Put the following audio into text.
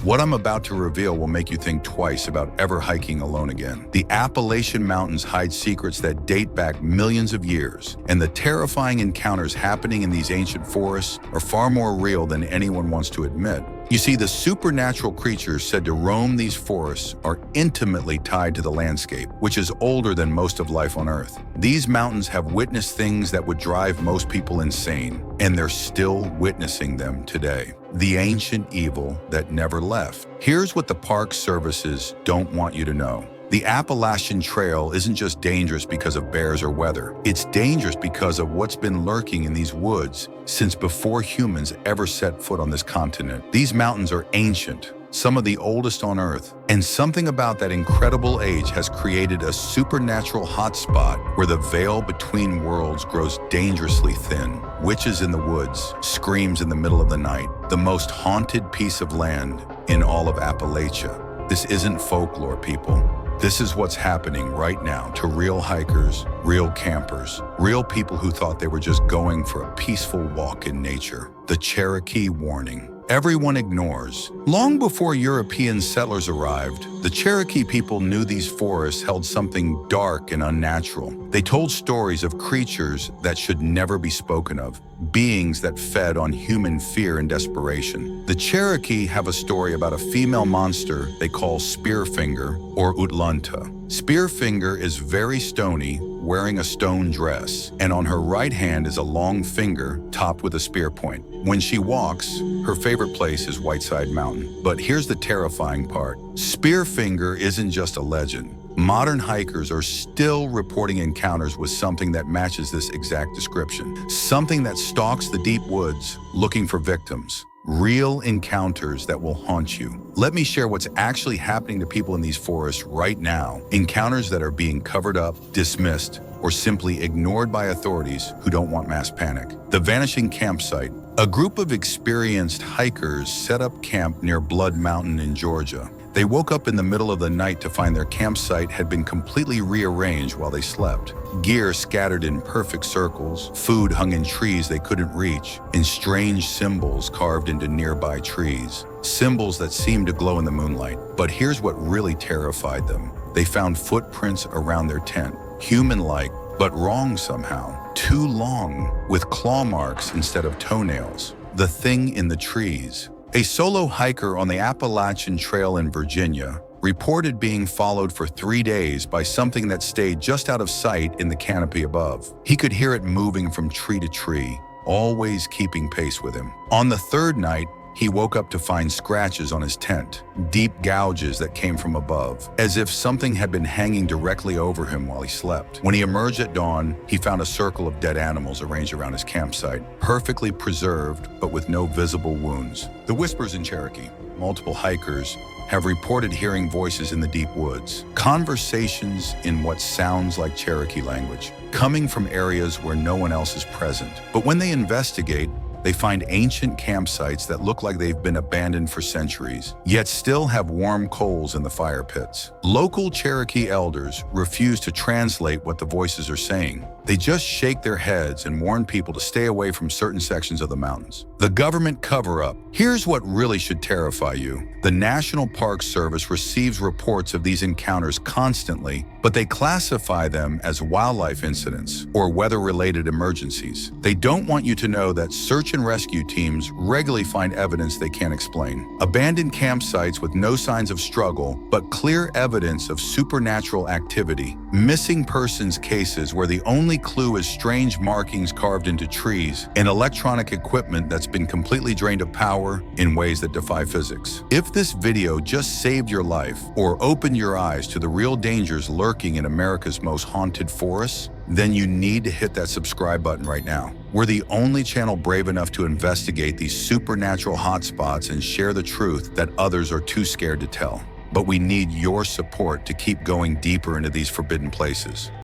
What I'm about to reveal will make you think twice about ever hiking alone again. The Appalachian Mountains hide secrets that date back millions of years, and the terrifying encounters happening in these ancient forests are far more real than anyone wants to admit. You see, the supernatural creatures said to roam these forests are intimately tied to the landscape, which is older than most of life on Earth. These mountains have witnessed things that would drive most people insane, and they're still witnessing them today. The ancient evil that never left. Here's what the Park Services don't want you to know. The Appalachian Trail isn't just dangerous because of bears or weather. It's dangerous because of what's been lurking in these woods since before humans ever set foot on this continent. These mountains are ancient, some of the oldest on Earth, and something about that incredible age has created a supernatural hotspot where the veil between worlds grows dangerously thin. Witches in the woods, screams in the middle of the night, the most haunted piece of land in all of Appalachia. This isn't folklore, people. This is what's happening right now to real hikers, real campers, real people who thought they were just going for a peaceful walk in nature. The Cherokee warning. Everyone ignores. Long before European settlers arrived, the Cherokee people knew these forests held something dark and unnatural. They told stories of creatures that should never be spoken of, beings that fed on human fear and desperation. The Cherokee have a story about a female monster they call Spearfinger or Utlunta. Spearfinger is very stony, wearing a stone dress, and on her right hand is a long finger topped with a spear point. When she walks, her favorite place is Whiteside Mountain. But here's the terrifying part. Spearfinger isn't just a legend. Modern hikers are still reporting encounters with something that matches this exact description. Something that stalks the deep woods looking for victims. Real encounters that will haunt you. Let me share what's actually happening to people in these forests right now. Encounters that are being covered up, dismissed, or simply ignored by authorities who don't want mass panic. The vanishing campsite. A group of experienced hikers set up camp near Blood Mountain in Georgia. They woke up in the middle of the night to find their campsite had been completely rearranged while they slept. Gear scattered in perfect circles, food hung in trees they couldn't reach, and strange symbols carved into nearby trees. Symbols that seemed to glow in the moonlight. But here's what really terrified them. They found footprints around their tent, human-like, but wrong somehow. Too long, with claw marks instead of toenails. The thing in the trees. A solo hiker on the Appalachian Trail in Virginia reported being followed for 3 days by something that stayed just out of sight in the canopy above. He could hear it moving from tree to tree, always keeping pace with him. On the third night, he woke up to find scratches on his tent, deep gouges that came from above, as if something had been hanging directly over him while he slept. When he emerged at dawn, he found a circle of dead animals arranged around his campsite, perfectly preserved but with no visible wounds. The whispers in Cherokee. Multiple hikers have reported hearing voices in the deep woods, conversations in what sounds like Cherokee language, coming from areas where no one else is present. But when they investigate, they find ancient campsites that look like they've been abandoned for centuries, yet still have warm coals in the fire pits. Local Cherokee elders refuse to translate what the voices are saying. They just shake their heads and warn people to stay away from certain sections of the mountains. The government cover-up. Here's what really should terrify you. The National Park Service receives reports of these encounters constantly, but they classify them as wildlife incidents or weather-related emergencies. They don't want you to know that search and rescue teams regularly find evidence they can't explain. Abandoned campsites with no signs of struggle, but clear evidence of supernatural activity. Missing persons cases where the only clue is strange markings carved into trees and electronic equipment that's been completely drained of power in ways that defy physics. If this video just saved your life or opened your eyes to the real dangers lurking in America's most haunted forests, then you need to hit that subscribe button right now. We're the only channel brave enough to investigate these supernatural hotspots and share the truth that others are too scared to tell. But we need your support to keep going deeper into these forbidden places.